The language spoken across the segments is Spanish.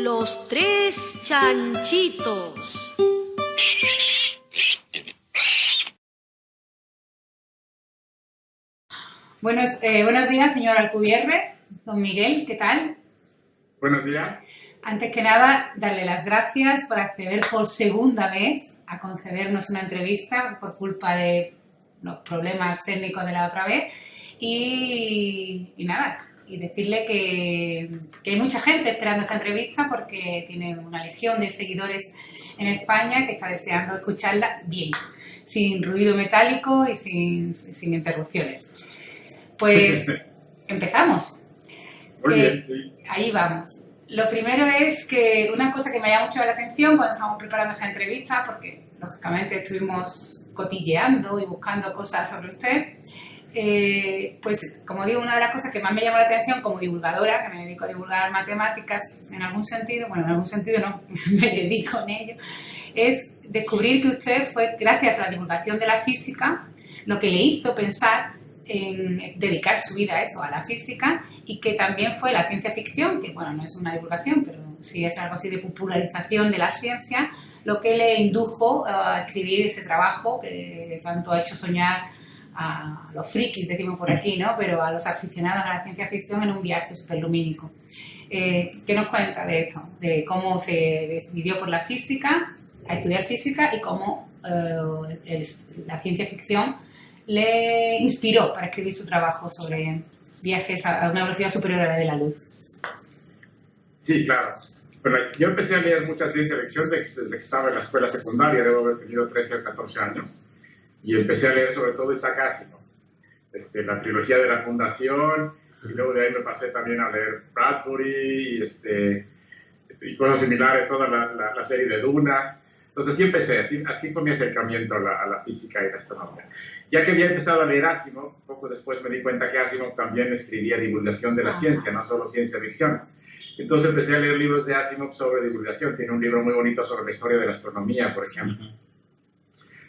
Los tres chanchitos. Buenos días, señor Alcubierre. Don Miguel, ¿qué tal? Buenos días. Antes que nada, darle las gracias por acceder por segunda vez a concedernos una entrevista por culpa de los problemas técnicos de la otra vez. Y decirle que hay mucha gente esperando esta entrevista porque tiene una legión de seguidores en España que está deseando escucharla bien, sin ruido metálico y sin interrupciones. Pues empezamos. Muy bien, sí. Ahí vamos. Lo primero es que una cosa que me llama mucho la atención cuando estábamos preparando esta entrevista, porque lógicamente estuvimos cotilleando y buscando cosas sobre usted, pues como digo, una de las cosas que más me llama la atención como divulgadora, que me dedico a divulgar matemáticas en algún sentido, bueno, en algún sentido no, me dedico en ello, es descubrir que usted fue, gracias a la divulgación de la física, lo que le hizo pensar en dedicar su vida a eso, a la física, y que también fue la ciencia ficción, que bueno, no es una divulgación, pero sí es algo así de popularización de la ciencia, lo que le indujo a escribir ese trabajo que tanto ha hecho soñar a los frikis, decimos por aquí, ¿no? Pero a los aficionados a la ciencia ficción en un viaje superlumínico. ¿Qué nos cuenta de esto? De cómo se decidió por la física, a estudiar física, y cómo la ciencia ficción le inspiró para escribir su trabajo sobre viajes a una velocidad superior a la de la luz. Sí, claro. Bueno, yo empecé a leer mucha ciencia ficción desde que estaba en la escuela secundaria, debo haber tenido 13 o 14 años, y empecé a leer sobre todo Isaac Asimov, la trilogía de la Fundación, y luego de ahí me pasé también a leer Bradbury y cosas similares, toda la serie de Dunas. Entonces así empecé, así fue mi acercamiento a la física y la astronomía. Ya que había empezado a leer Asimov, poco después me di cuenta que Asimov también escribía divulgación de la ciencia, no solo ciencia ficción. Entonces empecé a leer libros de Asimov sobre divulgación. Tiene un libro muy bonito sobre la historia de la astronomía, por ejemplo,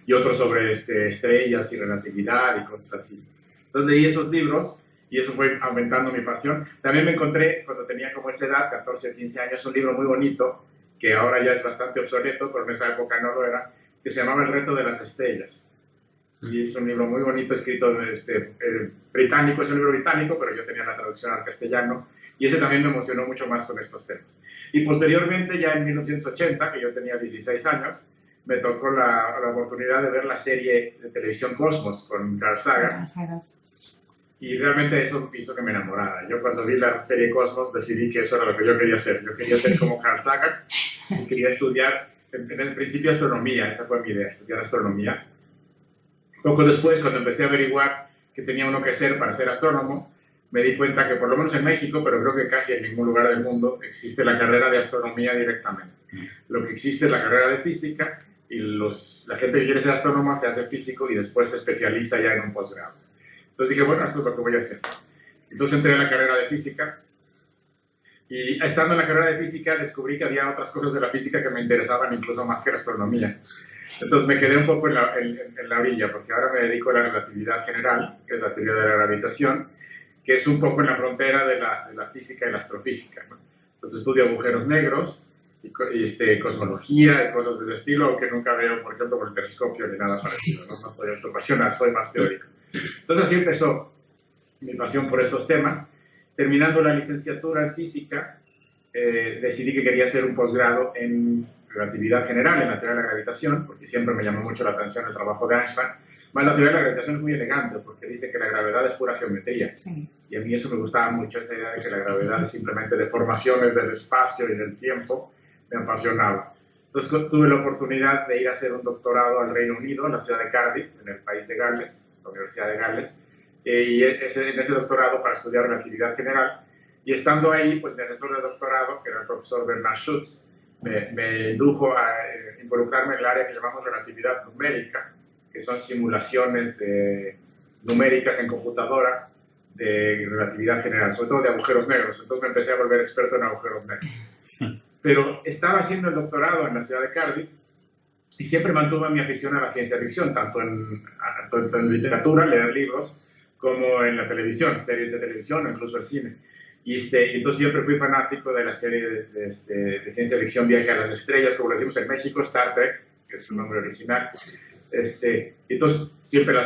y otro sobre estrellas y relatividad y cosas así. Entonces leí esos libros y eso fue aumentando mi pasión. También me encontré, cuando tenía como esa edad, 14 o 15 años, un libro muy bonito, que ahora ya es bastante obsoleto, pero en esa época no lo era, que se llamaba El reto de las estrellas. Y es un libro muy bonito, escrito británico, es un libro británico, pero yo tenía la traducción al castellano, y ese también me emocionó mucho más con estos temas. Y posteriormente, ya en 1980, que yo tenía 16 años, me tocó la oportunidad de ver la serie de televisión Cosmos con Carl Sagan. Y realmente eso hizo que me enamorara. Yo cuando vi la serie Cosmos decidí que eso era lo que yo quería hacer. Yo quería ser como Carl Sagan y quería estudiar, en el principio, astronomía. Esa fue mi idea, estudiar astronomía. Poco después, cuando empecé a averiguar qué tenía uno que hacer para ser astrónomo, me di cuenta que por lo menos en México, pero creo que casi en ningún lugar del mundo, existe la carrera de astronomía directamente. Lo que existe es la carrera de física y la gente que quiere ser astrónoma se hace físico y después se especializa ya en un posgrado. Entonces dije, bueno, esto es lo que voy a hacer. Entonces entré a la carrera de física y estando en la carrera de física descubrí que había otras cosas de la física que me interesaban incluso más que la astronomía. Entonces me quedé un poco en la orilla, porque ahora me dedico a la relatividad general, que es la teoría de la gravitación, que es un poco en la frontera de la física y la astrofísica, ¿no? Entonces estudio agujeros negros y cosmología y cosas de ese estilo, aunque nunca veo, por ejemplo, por el telescopio ni nada parecido, ¿no? No soy apasionado, soy más teórico. Entonces así empezó mi pasión por estos temas. Terminando la licenciatura en física, decidí que quería hacer un posgrado en relatividad general, en la teoría de la gravitación, porque siempre me llamó mucho la atención el trabajo de Einstein. Más la teoría de la gravitación es muy elegante, porque dice que la gravedad es pura geometría. Sí. Y a mí eso me gustaba mucho, esa idea de que la gravedad es simplemente deformaciones del espacio y del tiempo, me apasionaba. Entonces tuve la oportunidad de ir a hacer un doctorado al Reino Unido, en la ciudad de Cardiff, en el país de Gales, la Universidad de Gales, y en ese doctorado para estudiar relatividad general. Y estando ahí, pues mi asesor de doctorado, que era el profesor Bernard Schutz, me indujo a involucrarme en el área que llamamos relatividad numérica, que son simulaciones numéricas en computadora de relatividad general, sobre todo de agujeros negros. Entonces me empecé a volver experto en agujeros negros. Pero estaba haciendo el doctorado en la ciudad de Cardiff y siempre mantuve mi afición a la ciencia ficción, tanto en literatura, leer libros, como en la televisión, series de televisión o incluso el cine. Y entonces siempre fui fanático de la serie de ciencia ficción Viaje a las Estrellas, como lo decimos en México, Star Trek, que es su nombre original. Entonces siempre la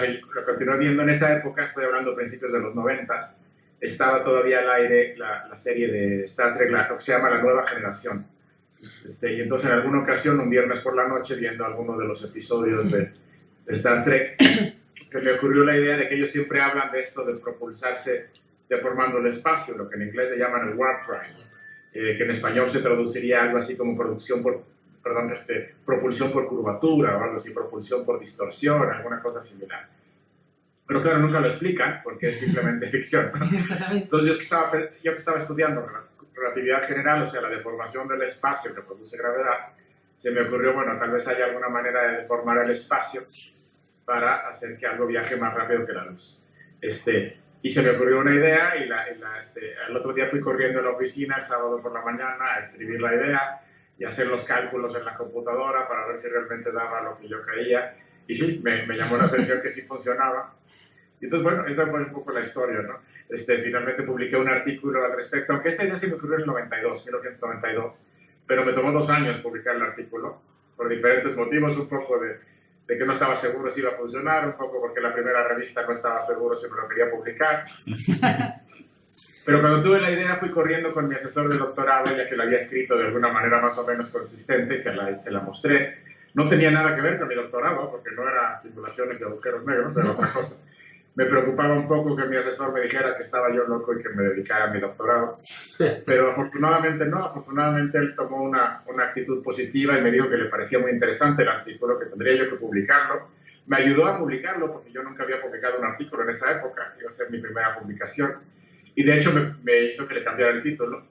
continué viendo en esa época, estoy hablando principios de los 90s, estaba todavía al aire la serie de Star Trek, lo que se llama La Nueva Generación. Y entonces en alguna ocasión, un viernes por la noche, viendo alguno de los episodios de Star Trek, se me ocurrió la idea de que ellos siempre hablan de esto de propulsarse deformando el espacio, lo que en inglés le llaman el warp drive, que en español se traduciría algo así como propulsión por curvatura o algo así, propulsión por distorsión, alguna cosa similar. Pero claro, nunca lo explican porque es simplemente ficción, ¿no? Exactamente. Entonces yo que estaba estudiando relatividad general, o sea, la deformación del espacio que produce gravedad, se me ocurrió, bueno, tal vez haya alguna manera de deformar el espacio para hacer que algo viaje más rápido que la luz. Y se me ocurrió una idea y al otro día fui corriendo a la oficina el sábado por la mañana a escribir la idea y hacer los cálculos en la computadora para ver si realmente daba lo que yo creía. Y sí, me llamó la atención que sí funcionaba. Y entonces, bueno, esa fue un poco la historia, ¿no? Finalmente publiqué un artículo al respecto, aunque esta idea se me ocurrió en 1992, pero me tomó 2 años publicar el artículo, por diferentes motivos, un poco de que no estaba seguro si iba a funcionar, un poco porque la primera revista no estaba seguro si me lo quería publicar. Pero cuando tuve la idea fui corriendo con mi asesor de doctorado, ya que la había escrito de alguna manera más o menos consistente, y se la mostré. No tenía nada que ver con mi doctorado, porque no era simulaciones de agujeros negros, era otra cosa. Me preocupaba un poco que mi asesor me dijera que estaba yo loco y que me dedicara a mi doctorado. Pero afortunadamente no, afortunadamente él tomó una actitud positiva y me dijo que le parecía muy interesante el artículo, que tendría yo que publicarlo. Me ayudó a publicarlo porque yo nunca había publicado un artículo en esa época, iba a ser mi primera publicación. Y de hecho me hizo que le cambiara el título.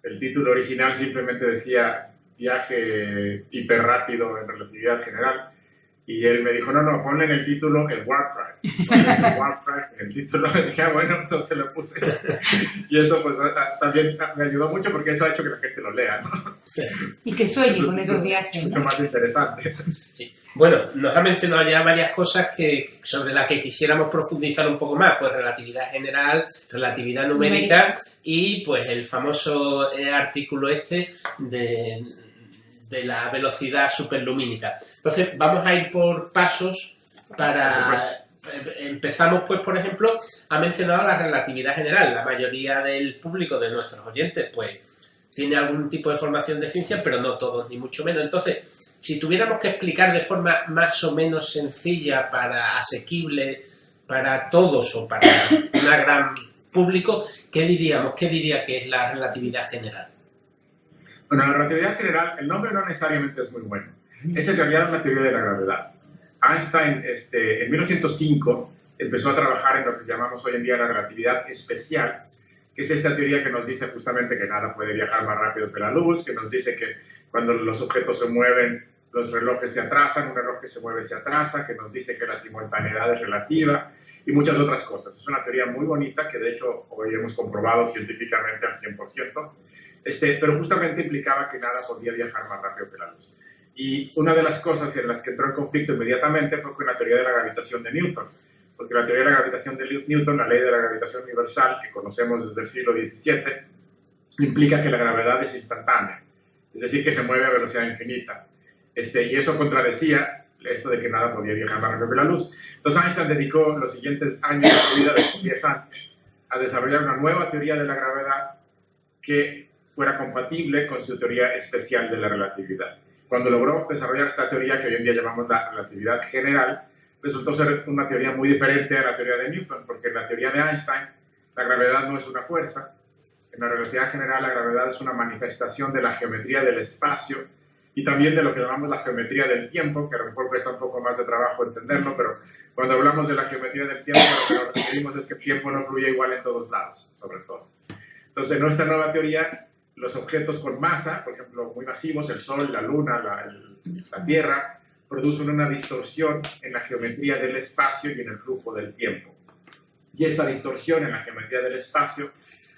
El título original simplemente decía Viaje hiperrápido en relatividad general. Y él me dijo, no, ponle en el título el warp drive. Ponle el warp drive en el título. Y dije, bueno, entonces lo puse. Y eso pues también me ayudó mucho porque eso ha hecho que la gente lo lea, ¿no? Y que sueñe con esos viajes. Es mucho más interesante. Sí. Bueno, nos ha mencionado ya varias cosas sobre las que quisiéramos profundizar un poco más, pues relatividad general, relatividad numérica y pues el famoso artículo de la velocidad superlumínica. Entonces, vamos a ir por pasos para... Empezamos, pues, por ejemplo, ha mencionado la relatividad general. La mayoría del público, de nuestros oyentes, pues, tiene algún tipo de formación de ciencia, pero no todos, ni mucho menos. Entonces, si tuviéramos que explicar de forma más o menos sencilla, asequible para todos o para un gran público, ¿qué diríamos? ¿Qué diría que es la relatividad general? Bueno, la relatividad general, el nombre no necesariamente es muy bueno. Es en realidad una teoría de la gravedad. Einstein, en 1905, empezó a trabajar en lo que llamamos hoy en día la relatividad especial, que es esta teoría que nos dice justamente que nada puede viajar más rápido que la luz, que nos dice que cuando los objetos se mueven, los relojes se atrasan, un reloj que se mueve se atrasa, que nos dice que la simultaneidad es relativa y muchas otras cosas. Es una teoría muy bonita que de hecho hoy hemos comprobado científicamente al 100%, pero justamente implicaba que nada podía viajar más rápido que la luz. Y una de las cosas en las que entró en conflicto inmediatamente fue con la teoría de la gravitación de Newton, porque la teoría de la gravitación de Newton, la ley de la gravitación universal que conocemos desde el siglo XVII, implica que la gravedad es instantánea, es decir, que se mueve a velocidad infinita. Y eso contradecía esto de que nada podía viajar más rápido que la luz. Entonces Einstein dedicó los siguientes años de su vida, de 10 años, a desarrollar una nueva teoría de la gravedad que fuera compatible con su teoría especial de la relatividad. Cuando logró desarrollar esta teoría que hoy en día llamamos la relatividad general, resultó ser una teoría muy diferente a la teoría de Newton, porque en la teoría de Einstein la gravedad no es una fuerza. En la relatividad general la gravedad es una manifestación de la geometría del espacio y también de lo que llamamos la geometría del tiempo, que a lo mejor cuesta un poco más de trabajo entenderlo, pero cuando hablamos de la geometría del tiempo, lo que nos referimos es que el tiempo no fluye igual en todos lados, sobre todo. Entonces, en nuestra nueva teoría, los objetos con masa, por ejemplo, muy masivos, el Sol, la Luna, la Tierra, producen una distorsión en la geometría del espacio y en el flujo del tiempo. Y esta distorsión en la geometría del espacio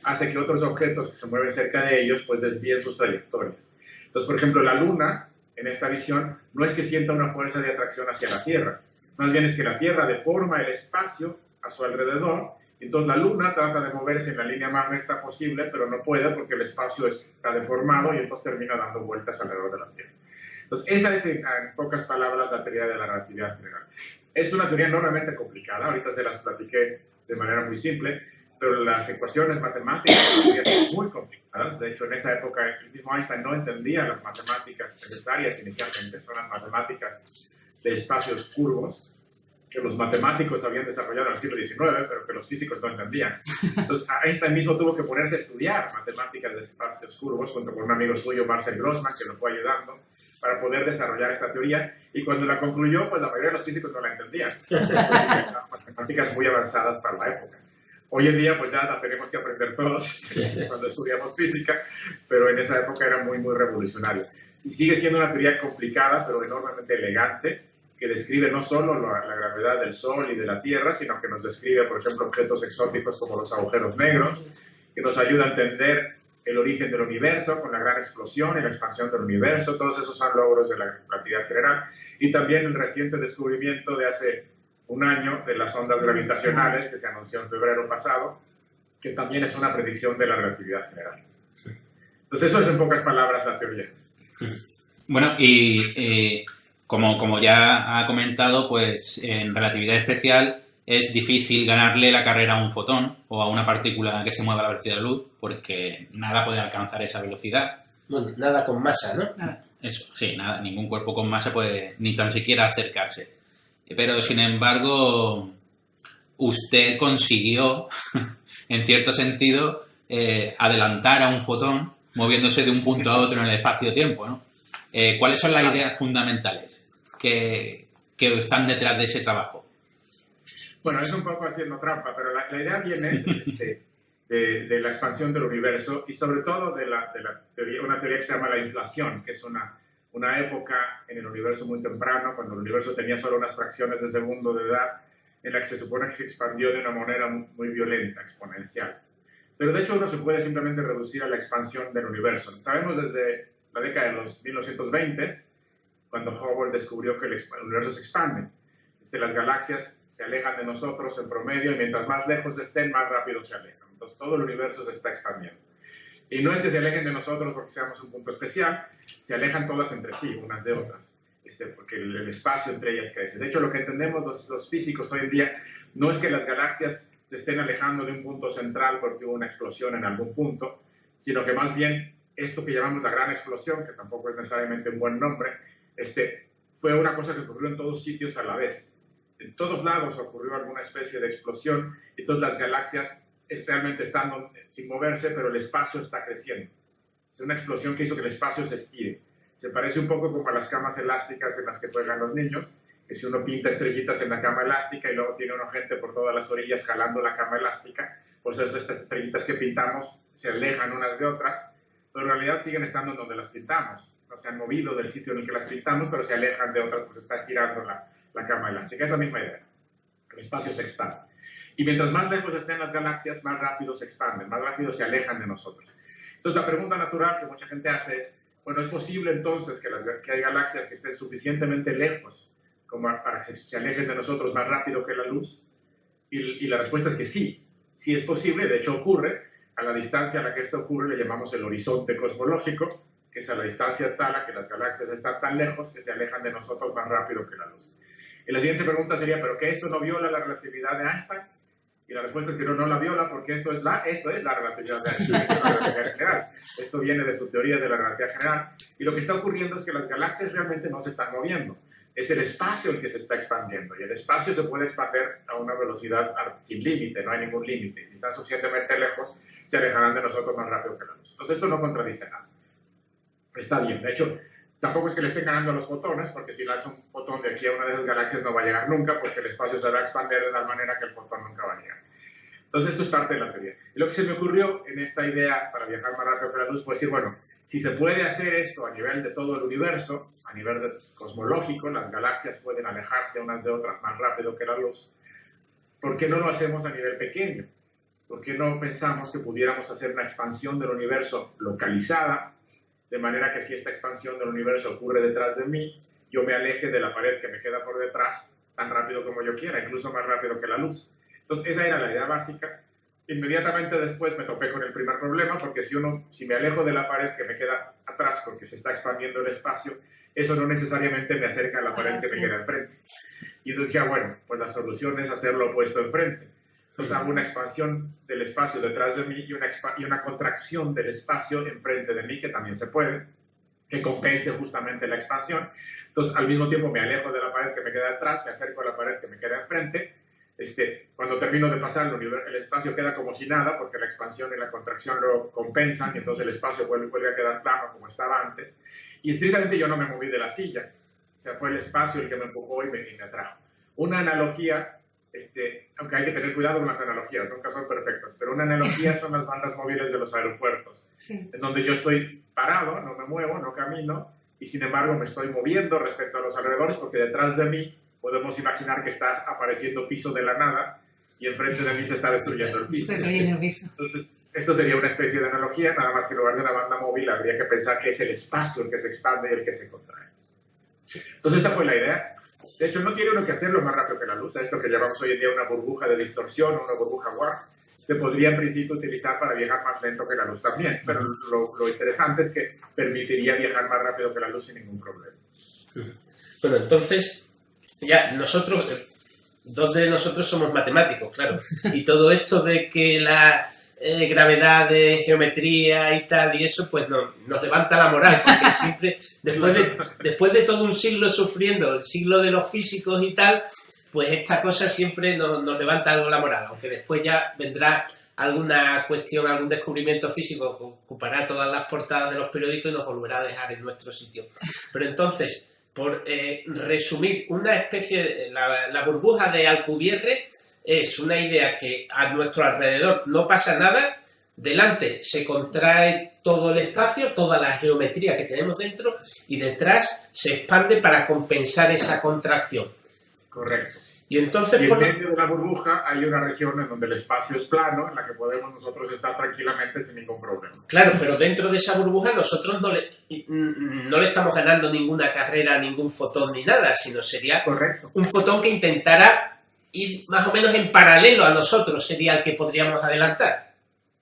hace que otros objetos que se mueven cerca de ellos pues desvíen sus trayectorias. Entonces, por ejemplo, la Luna, en esta visión, no es que sienta una fuerza de atracción hacia la Tierra, más bien es que la Tierra deforma el espacio a su alrededor Entonces la Luna trata de moverse en la línea más recta posible, pero no puede porque el espacio está deformado y entonces termina dando vueltas alrededor de la Tierra. Entonces esa es, en pocas palabras, la teoría de la relatividad general. Es una teoría enormemente complicada, ahorita se las platiqué de manera muy simple, pero las ecuaciones matemáticas son muy complicadas. De hecho, en esa época el mismo Einstein no entendía las matemáticas necesarias inicialmente, son las matemáticas de espacios curvos, que los matemáticos habían desarrollado en el siglo XIX, pero que los físicos no entendían. Entonces, Einstein mismo tuvo que ponerse a estudiar matemáticas de espacios curvos, junto con un amigo suyo, Marcel Grossman, que lo fue ayudando, para poder desarrollar esta teoría. Y cuando la concluyó, pues la mayoría de los físicos no la entendían. Eran matemáticas muy avanzadas para la época. Hoy en día, pues ya la tenemos que aprender todos cuando estudiamos física, pero en esa época era muy, muy revolucionario. Y sigue siendo una teoría complicada, pero enormemente elegante, que describe no solo la gravedad del Sol y de la Tierra, sino que nos describe, por ejemplo, objetos exóticos como los agujeros negros, que nos ayuda a entender el origen del universo con la gran explosión y la expansión del universo. Todos esos son logros de la relatividad general. Y también el reciente descubrimiento de hace un año de las ondas gravitacionales, que se anunció en febrero pasado, que también es una predicción de la relatividad general. Entonces eso es en pocas palabras la teoría. Bueno, y como ya ha comentado, pues en relatividad especial es difícil ganarle la carrera a un fotón o a una partícula que se mueva a la velocidad de la luz, porque nada puede alcanzar esa velocidad. Bueno, nada con masa, ¿no? Nada. Eso, sí, nada, ningún cuerpo con masa puede ni tan siquiera acercarse. Pero, sin embargo, usted consiguió, en cierto sentido, adelantar a un fotón moviéndose de un punto a otro en el espacio-tiempo, ¿no? ¿Cuáles son las ideas fundamentales que están detrás de ese trabajo? Bueno, es un poco haciendo trampa, pero la idea viene de la expansión del universo y sobre todo de la teoría, una teoría que se llama la inflación, que es una época en el universo muy temprano, cuando el universo tenía solo unas fracciones de segundo de edad, en la que se supone que se expandió de una manera muy violenta, exponencial. Pero de hecho uno se puede simplemente reducir a la expansión del universo. Sabemos desde la década de los 1920, cuando Hubble descubrió que el universo se expande. Las galaxias se alejan de nosotros en promedio y mientras más lejos estén, más rápido se alejan. Entonces todo el universo se está expandiendo. Y no es que se alejen de nosotros porque seamos un punto especial, se alejan todas entre sí, unas de otras, porque el espacio entre ellas crece. De hecho, lo que entendemos los físicos hoy en día no es que las galaxias se estén alejando de un punto central porque hubo una explosión en algún punto, sino que más bien esto que llamamos la gran explosión, que tampoco es necesariamente un buen nombre, fue una cosa que ocurrió en todos sitios a la vez. En todos lados ocurrió alguna especie de explosión, y entonces las galaxias realmente están sin moverse, pero el espacio está creciendo. Es una explosión que hizo que el espacio se estire. Se parece un poco como a las camas elásticas en las que juegan los niños, que si uno pinta estrellitas en la cama elástica y luego tiene una gente por todas las orillas jalando la cama elástica, pues estas estrellitas que pintamos se alejan unas de otras, pero en realidad siguen estando en donde las pintamos. No se han movido del sitio en el que las pintamos, pero se alejan de otras, pues está estirando la cama elástica. Es la misma idea. El espacio se expande. Y mientras más lejos estén las galaxias, más rápido se expanden, más rápido se alejan de nosotros. Entonces la pregunta natural que mucha gente hace es, bueno, ¿es posible entonces que hay galaxias que estén suficientemente lejos como para que se alejen de nosotros más rápido que la luz? Y la respuesta es que sí, sí es posible, de hecho ocurre. A la distancia a la que esto ocurre le llamamos el horizonte cosmológico, que es a la distancia tal a que las galaxias están tan lejos que se alejan de nosotros más rápido que la luz. Y la siguiente pregunta sería, ¿pero qué esto no viola la relatividad de Einstein? Y la respuesta es que no la viola porque esto es la relatividad de Einstein, esto es la relatividad general. Esto viene de su teoría de la relatividad general. Y lo que está ocurriendo es que las galaxias realmente no se están moviendo. Es el espacio el que se está expandiendo. Y el espacio se puede expandir a una velocidad sin límite, no hay ningún límite. Si están suficientemente lejos, se alejarán de nosotros más rápido que la luz. Entonces esto no contradice nada. Está bien. De hecho, tampoco es que le estén ganando a los fotones, porque si lanza un fotón de aquí a una de esas galaxias no va a llegar nunca, porque el espacio se va a expandir de tal manera que el fotón nunca va a llegar. Entonces esto es parte de la teoría. Y lo que se me ocurrió en esta idea para viajar más rápido que la luz fue decir, bueno, si se puede hacer esto a nivel de todo el universo, a nivel cosmológico, las galaxias pueden alejarse unas de otras más rápido que la luz, ¿por qué no lo hacemos a nivel pequeño? ¿Por qué no pensamos que pudiéramos hacer una expansión del universo localizada, de manera que si esta expansión del universo ocurre detrás de mí, yo me aleje de la pared que me queda por detrás tan rápido como yo quiera, incluso más rápido que la luz? Entonces, esa era la idea básica. Inmediatamente después me topé con el primer problema, porque si me alejo de la pared que me queda atrás porque se está expandiendo el espacio, eso no necesariamente me acerca a la pared que me queda enfrente. Y entonces dije, bueno, pues la solución es hacer lo opuesto enfrente. Entonces hago una expansión del espacio detrás de mí y una contracción del espacio enfrente de mí, que también se puede, que compense justamente la expansión. Entonces, al mismo tiempo me alejo de la pared que me queda atrás, me acerco a la pared que me queda enfrente. Cuando termino de pasar, el espacio queda como si nada, porque la expansión y la contracción lo compensan, y entonces el espacio vuelve a quedar plano como estaba antes. Y estrictamente yo no me moví de la silla. O sea, fue el espacio el que me empujó y me atrajo. Una analogía, aunque hay que tener cuidado con las analogías, nunca son perfectas, pero una analogía son las bandas móviles de los aeropuertos, sí, en donde yo estoy parado, no me muevo, no camino, y sin embargo me estoy moviendo respecto a los alrededores, porque detrás de mí podemos imaginar que está apareciendo piso de la nada, y enfrente de mí se está destruyendo el piso. Entonces, esto sería una especie de analogía, nada más que en lugar de una banda móvil habría que pensar que es el espacio el que se expande y el que se contrae. Entonces, esta fue la idea. De hecho, no tiene uno que hacerlo más rápido que la luz. Esto que llamamos hoy en día una burbuja de distorsión o una burbuja warp, se podría en principio utilizar para viajar más lento que la luz también. Pero lo interesante es que permitiría viajar más rápido que la luz sin ningún problema. Bueno, entonces, ya nosotros, dos de nosotros somos matemáticos, claro. Y todo esto de que la gravedad de geometría y tal y eso, pues nos levanta la moral, porque siempre, después de todo un siglo sufriendo, el siglo de los físicos y tal, pues esta cosa siempre nos levanta algo la moral, aunque después ya vendrá alguna cuestión, algún descubrimiento físico que ocupará todas las portadas de los periódicos y nos volverá a dejar en nuestro sitio. Pero entonces, por resumir, una especie, la burbuja de Alcubierre es una idea que a nuestro alrededor no pasa nada, delante se contrae todo el espacio, toda la geometría que tenemos dentro, y detrás se expande para compensar esa contracción. Correcto. Y entonces, en medio de la burbuja hay una región en donde el espacio es plano, en la que podemos nosotros estar tranquilamente sin ningún problema. Claro, pero dentro de esa burbuja nosotros no le estamos ganando ninguna carrera a ningún fotón ni nada, sino sería correcto, un fotón que intentara ir más o menos en paralelo a nosotros, sería el que podríamos adelantar.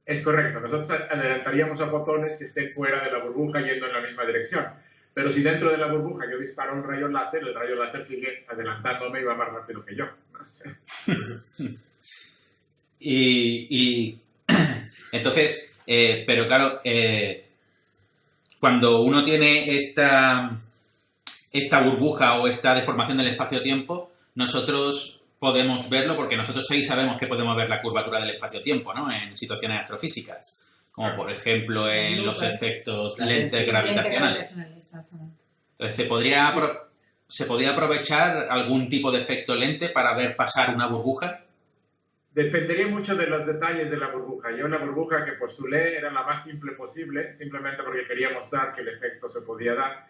Es correcto, nosotros adelantaríamos a fotones que estén fuera de la burbuja yendo en la misma dirección. Pero si dentro de la burbuja yo disparo un rayo láser, el rayo láser sigue adelantándome y va más rápido que yo. No sé. y entonces, pero claro, cuando uno tiene esta burbuja o esta deformación del espacio-tiempo, nosotros podemos verlo porque nosotros sí sabemos que podemos ver la curvatura del espacio-tiempo, ¿no? En situaciones astrofísicas, como por ejemplo en los efectos lentes gravitacionales. Entonces, ¿se podría aprovechar algún tipo de efecto lente para ver pasar una burbuja? Dependería mucho de los detalles de la burbuja. Yo la burbuja que postulé era la más simple posible, simplemente porque quería mostrar que el efecto se podía dar.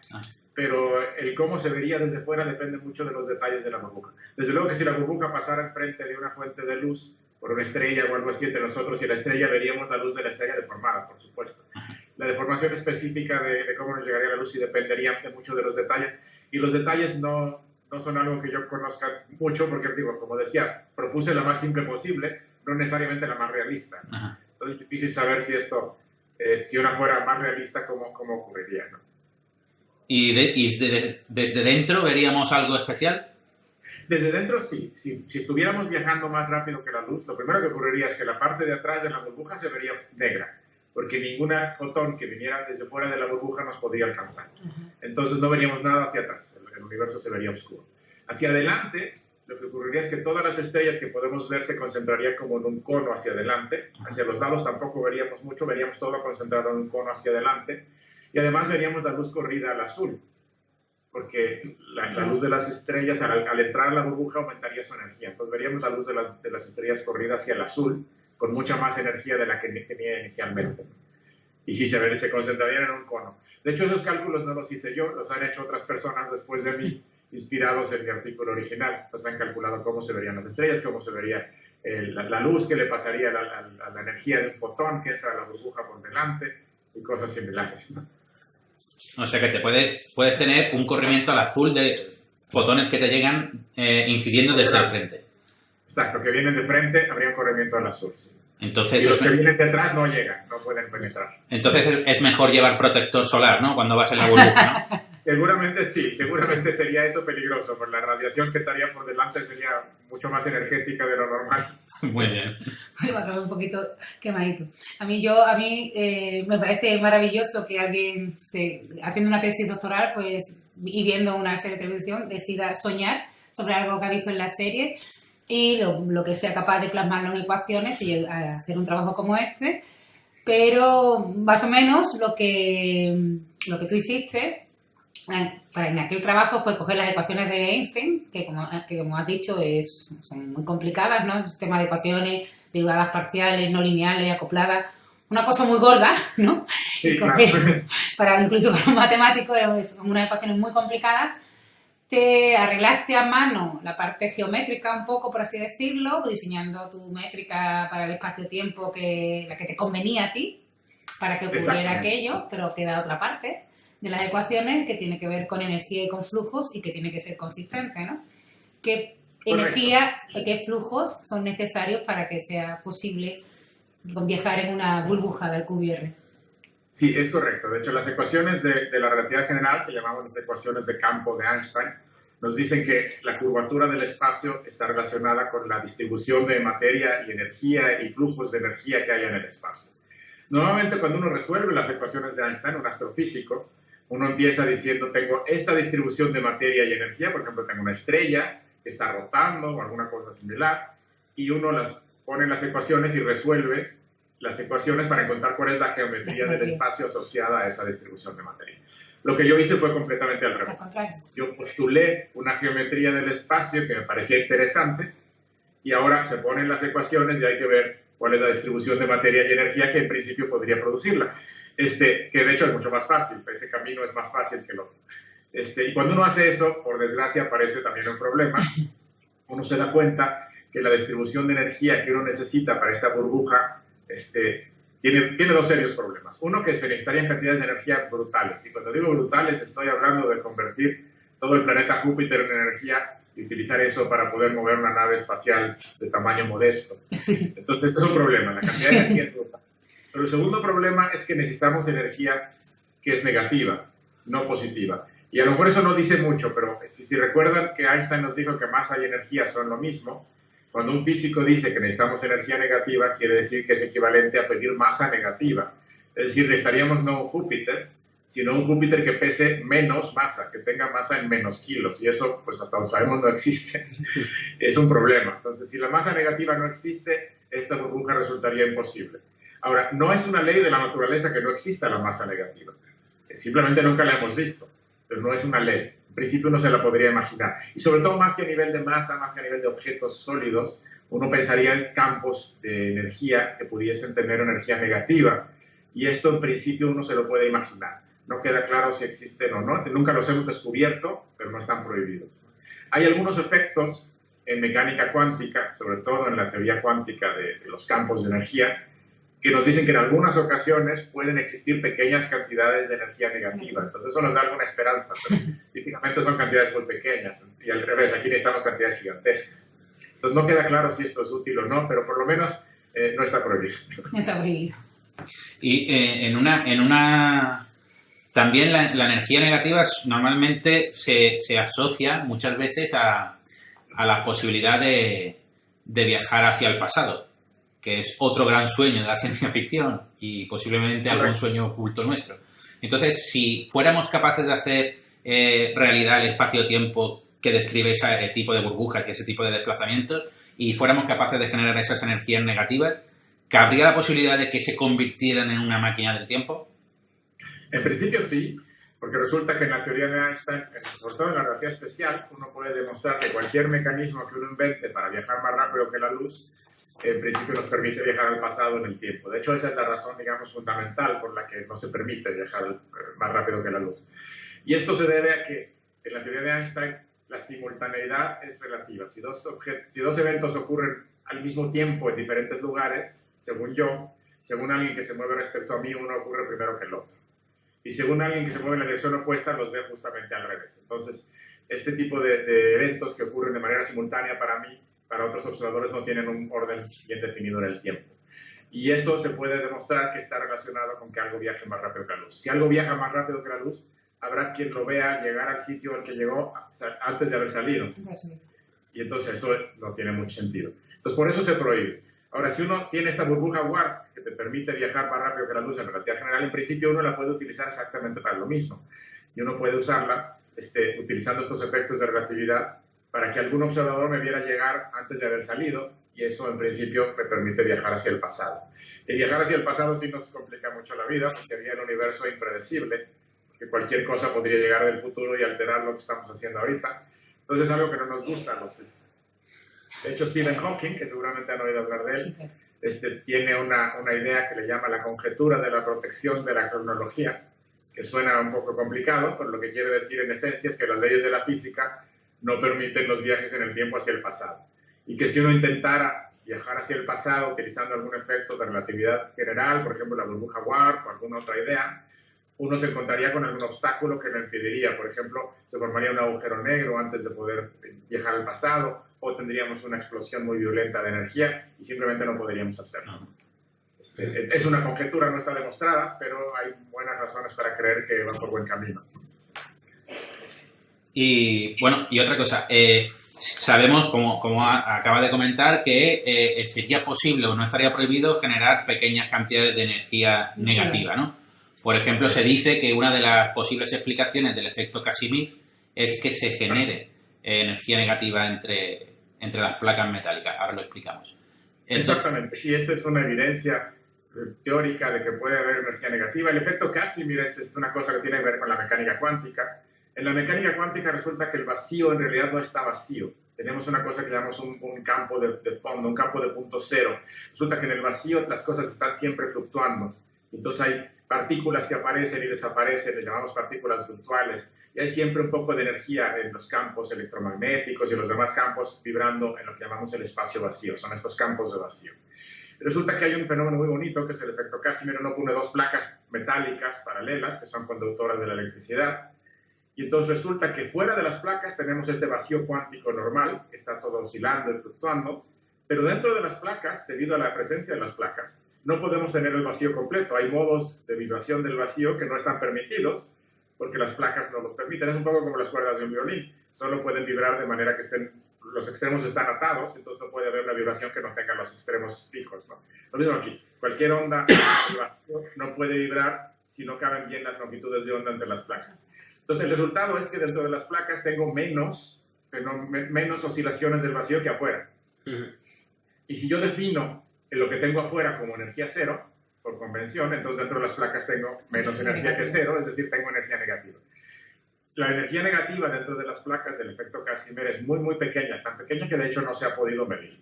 Pero el cómo se vería desde fuera depende mucho de los detalles de la burbuja. Desde luego que si la burbuja pasara enfrente de una fuente de luz, por una estrella o algo así entre nosotros y la estrella, veríamos la luz de la estrella deformada, por supuesto. La deformación específica de cómo nos llegaría la luz sí dependería de mucho de los detalles. Y los detalles no son algo que yo conozca mucho porque, digo, como decía, propuse la más simple posible, no necesariamente la más realista. Ajá. Entonces es difícil saber si esto, si una fuera más realista, cómo ocurriría, ¿no? ¿Y desde dentro veríamos algo especial? Desde dentro sí. Si estuviéramos viajando más rápido que la luz, lo primero que ocurriría es que la parte de atrás de la burbuja se vería negra, porque ninguna fotón que viniera desde fuera de la burbuja nos podría alcanzar. Entonces no veríamos nada hacia atrás, el universo se vería oscuro. Hacia adelante, lo que ocurriría es que todas las estrellas que podemos ver se concentrarían como en un cono hacia adelante. Hacia los lados tampoco veríamos mucho, veríamos todo concentrado en un cono hacia adelante. Y además veríamos la luz corrida al azul, porque la luz de las estrellas al entrar a la burbuja aumentaría su energía. Entonces veríamos la luz de las estrellas corrida hacia el azul, con mucha más energía de la que tenía inicialmente. Y sí, se concentrarían en un cono. De hecho, esos cálculos no los hice yo, los han hecho otras personas después de mí, inspirados en mi artículo original. Entonces han calculado cómo se verían las estrellas, cómo se vería la luz que le pasaría a la energía de un fotón que entra a la burbuja por delante y cosas similares, ¿no? O sea que puedes tener un corrimiento al azul de fotones que te llegan incidiendo desde el frente. Exacto, que vienen de frente habría un corrimiento al azul. Sí. Entonces, Y los que vienen detrás no llegan, no pueden penetrar. Entonces es mejor llevar protector solar, ¿no? Cuando vas en la burbuja, ¿no? Seguramente sí, seguramente sería eso peligroso, porque la radiación que estaría por delante sería mucho más energética de lo normal. Muy bien. Me va a quedar un poquito quemadito. A mí me parece maravilloso que alguien, haciendo una tesis doctoral pues y viendo una serie de televisión, decida soñar sobre algo que ha visto en la serie y lo que sea capaz de plasmarlo en ecuaciones y hacer un trabajo como este. Pero más o menos lo que tú hiciste en aquel trabajo fue coger las ecuaciones de Einstein, que como has dicho son muy complicadas, ¿no? Un sistema de ecuaciones, derivadas parciales, no lineales, acopladas, una cosa muy gorda, ¿no? Sí, claro. Incluso para un matemático son unas ecuaciones muy complicadas. Te arreglaste a mano la parte geométrica un poco, por así decirlo, diseñando tu métrica para el espacio-tiempo la que te convenía a ti, para que ocurriera aquello, pero queda otra parte de las ecuaciones que tiene que ver con energía y con flujos y que tiene que ser consistente, ¿no? ¿Qué energía y qué flujos son necesarios para que sea posible viajar en una burbuja del QBR? Sí, es correcto. De hecho, las ecuaciones de la relatividad general, que llamamos las ecuaciones de campo de Einstein, nos dicen que la curvatura del espacio está relacionada con la distribución de materia y energía y flujos de energía que hay en el espacio. Normalmente, cuando uno resuelve las ecuaciones de Einstein, un astrofísico, uno empieza diciendo, tengo esta distribución de materia y energía, por ejemplo, tengo una estrella que está rotando o alguna cosa similar, y uno las pone en las ecuaciones y resuelve las ecuaciones para encontrar cuál es la geometría del espacio asociada a esa distribución de materia. Lo que yo hice fue completamente al revés. Yo postulé una geometría del espacio que me parecía interesante y ahora se ponen las ecuaciones y hay que ver cuál es la distribución de materia y energía que en principio podría producirla. Que de hecho es mucho más fácil, ese camino es más fácil que el otro. Y cuando uno hace eso, por desgracia, aparece también un problema. Uno se da cuenta que la distribución de energía que uno necesita para esta burbuja tiene dos serios problemas. Uno, que se necesitarían cantidades de energía brutales. Y cuando digo brutales, estoy hablando de convertir todo el planeta Júpiter en energía y utilizar eso para poder mover una nave espacial de tamaño modesto. Entonces, este es un problema. La cantidad de energía es brutal. Pero el segundo problema es que necesitamos energía que es negativa, no positiva. Y a lo mejor eso no dice mucho, pero si recuerdan que Einstein nos dijo que masa y energía son lo mismo, cuando un físico dice que necesitamos energía negativa, quiere decir que es equivalente a pedir masa negativa. Es decir, necesitaríamos no un Júpiter, sino un Júpiter que pese menos masa, que tenga masa en menos kilos. Y eso, pues hasta donde sabemos, no existe. Es un problema. Entonces, si la masa negativa no existe, esta burbuja resultaría imposible. Ahora, no es una ley de la naturaleza que no exista la masa negativa. Simplemente nunca la hemos visto, pero no es una ley. En principio uno se la podría imaginar. Y sobre todo, más que a nivel de masa, más que a nivel de objetos sólidos, uno pensaría en campos de energía que pudiesen tener energía negativa. Y esto en principio uno se lo puede imaginar. No queda claro si existen o no. Nunca los hemos descubierto, pero no están prohibidos. Hay algunos efectos en mecánica cuántica, sobre todo en la teoría cuántica de los campos de energía, que nos dicen que en algunas ocasiones pueden existir pequeñas cantidades de energía negativa. Entonces eso nos da alguna esperanza, pero típicamente son cantidades muy pequeñas. Y al revés, aquí necesitamos cantidades gigantescas. Entonces no queda claro si esto es útil o no, pero por lo menos no está prohibido. No está prohibido. Y también la energía negativa normalmente se asocia muchas veces a la posibilidad de viajar hacia el pasado, que es otro gran sueño de la ciencia ficción y posiblemente algún sueño oculto nuestro. Entonces, si fuéramos capaces de hacer realidad el espacio-tiempo que describe ese tipo de burbujas y ese tipo de desplazamientos, y fuéramos capaces de generar esas energías negativas, ¿cabría la posibilidad de que se convirtieran en una máquina del tiempo? En principio sí, porque resulta que en la teoría de Einstein, sobre todo en la relatividad especial, uno puede demostrar que cualquier mecanismo que uno invente para viajar más rápido que la luz, en principio nos permite viajar al pasado en el tiempo. De hecho, esa es la razón, digamos, fundamental por la que no se permite viajar más rápido que la luz. Y esto se debe a que en la teoría de Einstein la simultaneidad es relativa. Si dos eventos ocurren al mismo tiempo en diferentes lugares, según alguien que se mueve respecto a mí, uno ocurre primero que el otro. Y según alguien que se mueve en la dirección opuesta, los ve justamente al revés. Entonces, este tipo de eventos que ocurren de manera simultánea para mí para otros observadores no tienen un orden bien definido en el tiempo. Y esto se puede demostrar que está relacionado con que algo viaje más rápido que la luz. Si algo viaja más rápido que la luz, habrá quien lo vea llegar al sitio al que llegó antes de haber salido. Y entonces eso no tiene mucho sentido. Entonces por eso se prohíbe. Ahora, si uno tiene esta burbuja Warp que te permite viajar más rápido que la luz en relatividad general, en principio uno la puede utilizar exactamente para lo mismo. Y uno puede usarla utilizando estos efectos de relatividad para que algún observador me viera llegar antes de haber salido, y eso en principio me permite viajar hacia el pasado. Y viajar hacia el pasado sí nos complica mucho la vida, porque había un universo impredecible, porque cualquier cosa podría llegar del futuro y alterar lo que estamos haciendo ahorita. Entonces es algo que no nos gusta a los físicos. De hecho, Stephen Hawking, que seguramente han oído hablar de él, tiene una idea que le llama la conjetura de la protección de la cronología, que suena un poco complicado, pero lo que quiere decir en esencia es que las leyes de la física no permiten los viajes en el tiempo hacia el pasado. Y que si uno intentara viajar hacia el pasado utilizando algún efecto de relatividad general, por ejemplo la burbuja Warp o alguna otra idea, uno se encontraría con algún obstáculo que lo impediría. Por ejemplo, se formaría un agujero negro antes de poder viajar al pasado, o tendríamos una explosión muy violenta de energía y simplemente no podríamos hacerlo. Es una conjetura, no está demostrada, pero hay buenas razones para creer que va por buen camino. Y bueno, y otra cosa, sabemos, como acaba de comentar, que sería posible o no estaría prohibido generar pequeñas cantidades de energía negativa, ¿no? Por ejemplo, se dice que una de las posibles explicaciones del efecto Casimir es que se genere energía negativa entre las placas metálicas. Ahora lo explicamos. Exactamente, sí, esa es una evidencia teórica de que puede haber energía negativa. El efecto Casimir es una cosa que tiene que ver con la mecánica cuántica. En la mecánica cuántica resulta que el vacío en realidad no está vacío. Tenemos una cosa que llamamos un campo de fondo, un campo de punto cero. Resulta que en el vacío las cosas están siempre fluctuando. Entonces hay partículas que aparecen y desaparecen, les llamamos partículas virtuales. Y hay siempre un poco de energía en los campos electromagnéticos y los demás campos vibrando en lo que llamamos el espacio vacío. Son estos campos de vacío. Resulta que hay un fenómeno muy bonito que es el efecto Casimir. Uno pone dos placas metálicas paralelas que son conductoras de la electricidad. Y entonces resulta que fuera de las placas tenemos este vacío cuántico normal, que está todo oscilando y fluctuando, pero dentro de las placas, debido a la presencia de las placas, no podemos tener el vacío completo. Hay modos de vibración del vacío que no están permitidos, porque las placas no los permiten. Es un poco como las cuerdas de un violín. Solo pueden vibrar de manera que los extremos están atados, entonces no puede haber una vibración que no tenga los extremos fijos, ¿no? Lo mismo aquí. Cualquier onda de vacío no puede vibrar si no caben bien las longitudes de onda entre las placas. Entonces, el resultado es que dentro de las placas tengo menos oscilaciones del vacío que afuera. Y si yo defino lo que tengo afuera como energía cero, por convención, entonces dentro de las placas tengo menos energía que cero, es decir, tengo energía negativa. La energía negativa dentro de las placas del efecto Casimir es muy, muy pequeña, tan pequeña que de hecho no se ha podido medir.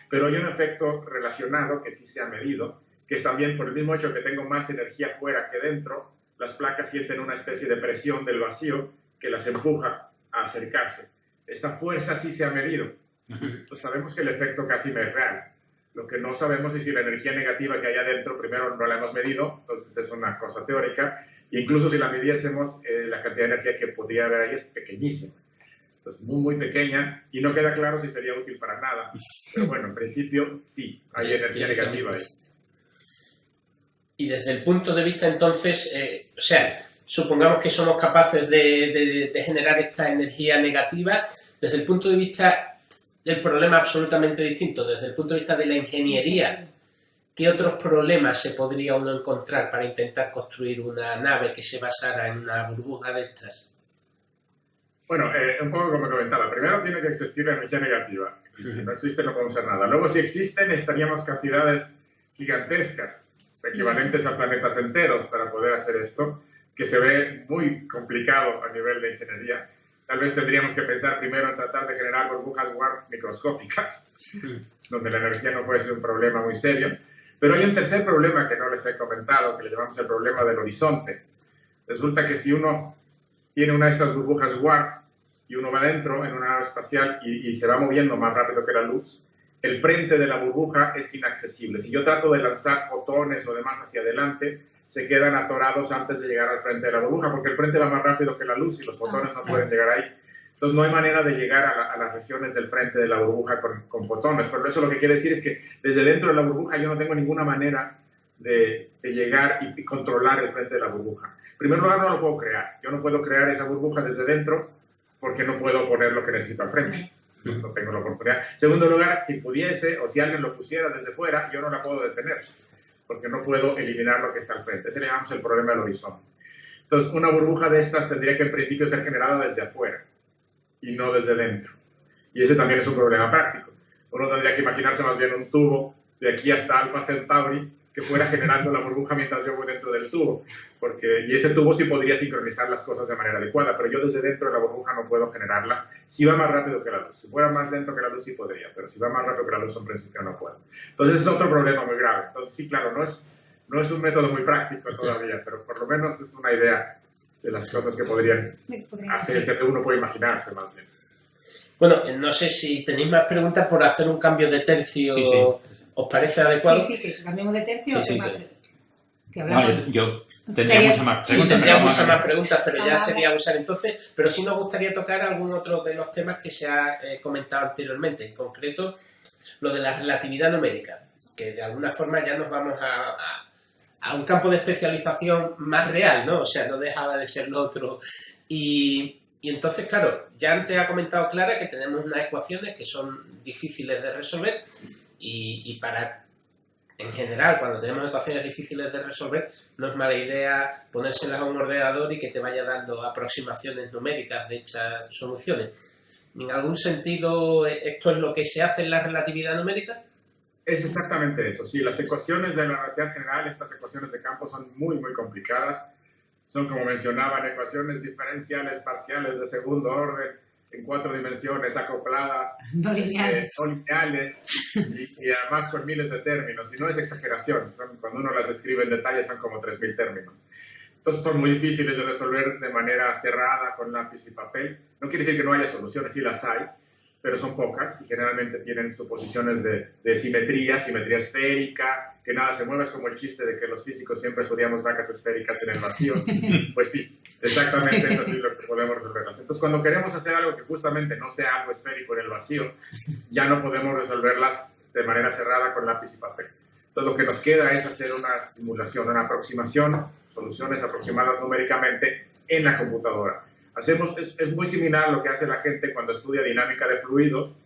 Pero hay un efecto relacionado que sí se ha medido, que es también por el mismo hecho que tengo más energía fuera que dentro, las placas sienten una especie de presión del vacío que las empuja a acercarse. Esta fuerza sí se ha medido. Entonces sabemos que el efecto Casimir es real. Lo que no sabemos es si la energía negativa que hay adentro, primero no la hemos medido, entonces es una cosa teórica, e incluso si la midiésemos, la cantidad de energía que podría haber ahí es pequeñísima. Entonces muy, muy pequeña, y no queda claro si sería útil para nada. Pero bueno, en principio sí, hay energía negativa ahí. Y desde el punto de vista, entonces, supongamos que somos capaces de generar esta energía negativa, desde el punto de vista del problema absolutamente distinto, desde el punto de vista de la ingeniería, ¿qué otros problemas se podría uno encontrar para intentar construir una nave que se basara en una burbuja de estas? Bueno, un poco como comentaba, primero tiene que existir la energía negativa, y si no existe no podemos hacer nada. Luego, si existe, necesitaríamos cantidades gigantescas, equivalentes a planetas enteros para poder hacer esto, que se ve muy complicado a nivel de ingeniería. Tal vez tendríamos que pensar primero en tratar de generar burbujas Warp microscópicas, donde la energía no puede ser un problema muy serio. Pero hay un tercer problema que no les he comentado, que le llamamos el problema del horizonte. Resulta que si uno tiene una de estas burbujas Warp y uno va dentro en una nave espacial y se va moviendo más rápido que la luz, el frente de la burbuja es inaccesible. Si yo trato de lanzar fotones o demás hacia adelante, se quedan atorados antes de llegar al frente de la burbuja, porque el frente va más rápido que la luz y los fotones no pueden llegar ahí. Entonces no hay manera de llegar a las regiones del frente de la burbuja con fotones. Pero eso lo que quiere decir es que desde dentro de la burbuja yo no tengo ninguna manera de llegar y controlar el frente de la burbuja. En primer lugar, no lo puedo crear. Yo no puedo crear esa burbuja desde dentro porque no puedo poner lo que necesito al frente. No tengo la oportunidad. En segundo lugar, si pudiese o si alguien lo pusiera desde fuera, yo no la puedo detener porque no puedo eliminar lo que está al frente. Ese le llamamos el problema del horizonte. Entonces, una burbuja de estas tendría que en principio ser generada desde afuera y no desde dentro. Y ese también es un problema práctico. Uno tendría que imaginarse más bien un tubo de aquí hasta Alpha Centauri que fuera generando la burbuja mientras yo voy dentro del tubo. Y ese tubo sí podría sincronizar las cosas de manera adecuada, pero yo desde dentro de la burbuja no puedo generarla. Si va más rápido que la luz. Si fuera más lento que la luz sí podría, pero si va más rápido que la luz en principio no puedo. Entonces es otro problema muy grave. Entonces sí, claro, no es un método muy práctico todavía, pero por lo menos es una idea de las cosas que podrían hacerse, que uno puede imaginarse más bien. Bueno, no sé si tenéis más preguntas por hacer un cambio de tercio. Sí, sí. ¿Os parece adecuado? Sí, que cambiemos de tercio. Sí, que hablamos. Bueno, yo tendría muchas más preguntas. Sí, tendría muchas más preguntas. preguntas, pero ya sería usar entonces. Pero sí nos gustaría tocar algún otro de los temas que se ha comentado anteriormente. En concreto, lo de la relatividad numérica, que de alguna forma ya nos vamos a un campo de especialización más real, ¿no? O sea, no dejaba de ser lo otro. Y entonces, claro, ya antes ha comentado Clara que tenemos unas ecuaciones que son difíciles de resolver y para, en general, cuando tenemos ecuaciones difíciles de resolver, no es mala idea ponérselas a un ordenador y que te vaya dando aproximaciones numéricas de dichas soluciones. ¿En algún sentido esto es lo que se hace en la relatividad numérica? Es exactamente eso, sí. Las ecuaciones de la relatividad general, estas ecuaciones de campo son muy, muy complicadas. Son, como mencionaban, ecuaciones diferenciales parciales de segundo orden, en 4 dimensiones, acopladas, No lineales. no lineales y además con miles de términos. Y no es exageración, cuando uno las escribe en detalle son como 3.000 términos. Entonces son muy difíciles de resolver de manera cerrada con lápiz y papel. No quiere decir que no haya soluciones, sí las hay, pero son pocas y generalmente tienen suposiciones de simetría esférica, que nada se mueve. Es como el chiste de que los físicos siempre estudiamos vacas esféricas en el vacío. Pues sí, exactamente es así lo que podemos resolverlas. Entonces, cuando queremos hacer algo que justamente no sea algo esférico en el vacío, ya no podemos resolverlas de manera cerrada con lápiz y papel. Entonces, lo que nos queda es hacer una simulación, una aproximación, soluciones aproximadas numéricamente en la computadora. Es muy similar a lo que hace la gente cuando estudia dinámica de fluidos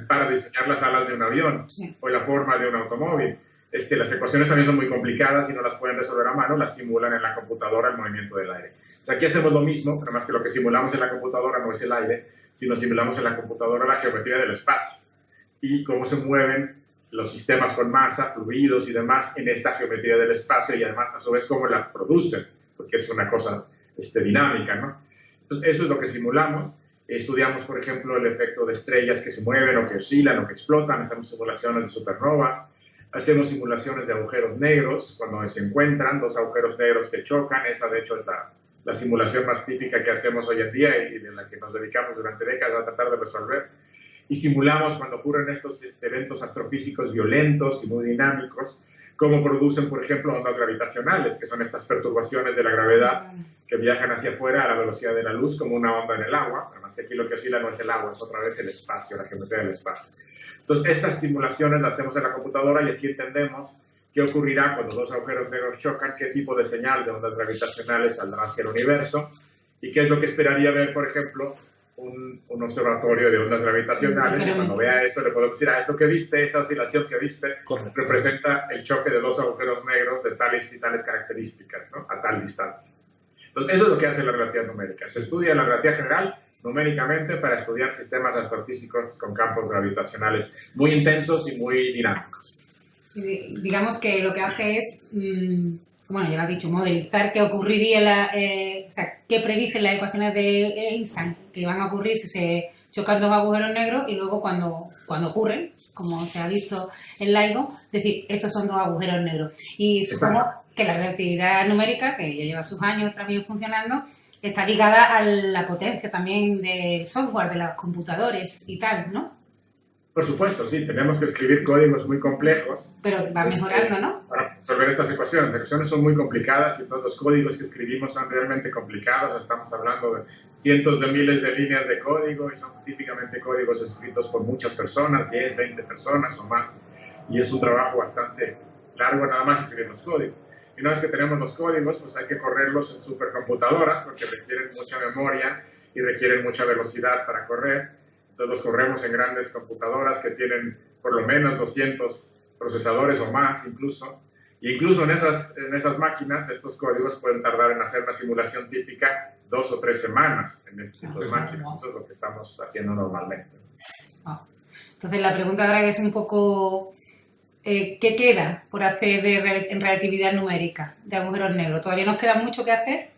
para diseñar las alas de un avión o la forma de un automóvil. Es que las ecuaciones también son muy complicadas y no las pueden resolver a mano, las simulan en la computadora el movimiento del aire. O sea, aquí hacemos lo mismo, pero más que lo que simulamos en la computadora no es el aire, sino simulamos en la computadora la geometría del espacio y cómo se mueven los sistemas con masa, fluidos y demás en esta geometría del espacio y además a su vez cómo la producen, porque es una cosa dinámica, ¿no? Entonces, eso es lo que simulamos. Estudiamos, por ejemplo, el efecto de estrellas que se mueven o que oscilan o que explotan. Hacemos simulaciones de supernovas. Hacemos simulaciones de agujeros negros cuando se encuentran dos agujeros negros que chocan. Esa, de hecho, es la simulación más típica que hacemos hoy en día y de la que nos dedicamos durante décadas a tratar de resolver. Y simulamos cuando ocurren estos eventos astrofísicos violentos y muy dinámicos, cómo producen, por ejemplo, ondas gravitacionales, que son estas perturbaciones de la gravedad que viajan hacia afuera a la velocidad de la luz como una onda en el agua. Además que aquí lo que oscila no es el agua, es otra vez el espacio, la geometría del espacio. Entonces, estas simulaciones las hacemos en la computadora y así entendemos qué ocurrirá cuando dos agujeros negros chocan, qué tipo de señal de ondas gravitacionales saldrá hacia el universo y qué es lo que esperaría ver, por ejemplo, un observatorio de ondas gravitacionales. Y cuando vea eso, le puedo decir, eso que viste, esa oscilación que viste, representa el choque de dos agujeros negros de tales y tales características, ¿no? A tal distancia. Entonces, eso es lo que hace la relatividad numérica. Se estudia la relatividad general numéricamente para estudiar sistemas astrofísicos con campos gravitacionales muy intensos y muy dinámicos. Digamos que lo que hace es, bueno, ya lo has dicho, modelizar qué ocurriría, o sea, qué predicen las ecuaciones de Einstein que van a ocurrir si se chocan dos agujeros negros y luego cuando ocurren, como se ha visto en LIGO, decir, estos son dos agujeros negros. Y supongo que la relatividad numérica, que ya lleva sus años también funcionando, está ligada a la potencia también del software de los computadores y tal, ¿no? Por supuesto, sí, tenemos que escribir códigos muy complejos. Pero va mejorando, ¿no? Para resolver estas ecuaciones. Las ecuaciones son muy complicadas y todos los códigos que escribimos son realmente complicados. Estamos hablando de cientos de miles de líneas de código y son típicamente códigos escritos por muchas personas, 10, 20 personas o más. Y es un trabajo bastante largo nada más escribir los códigos. Y una vez que tenemos los códigos, pues hay que correrlos en supercomputadoras porque requieren mucha memoria y requieren mucha velocidad para correr. Entonces los corremos en grandes computadoras que tienen por lo menos 200 procesadores o más incluso. Y incluso en esas máquinas, estos códigos pueden tardar en hacer una simulación típica 2 o 3 semanas en este tipo de máquinas. Eso es lo que estamos haciendo normalmente. Entonces la pregunta ahora es un poco, ¿qué queda por hacer en relatividad numérica de agujeros negros? ¿Todavía nos queda mucho que hacer?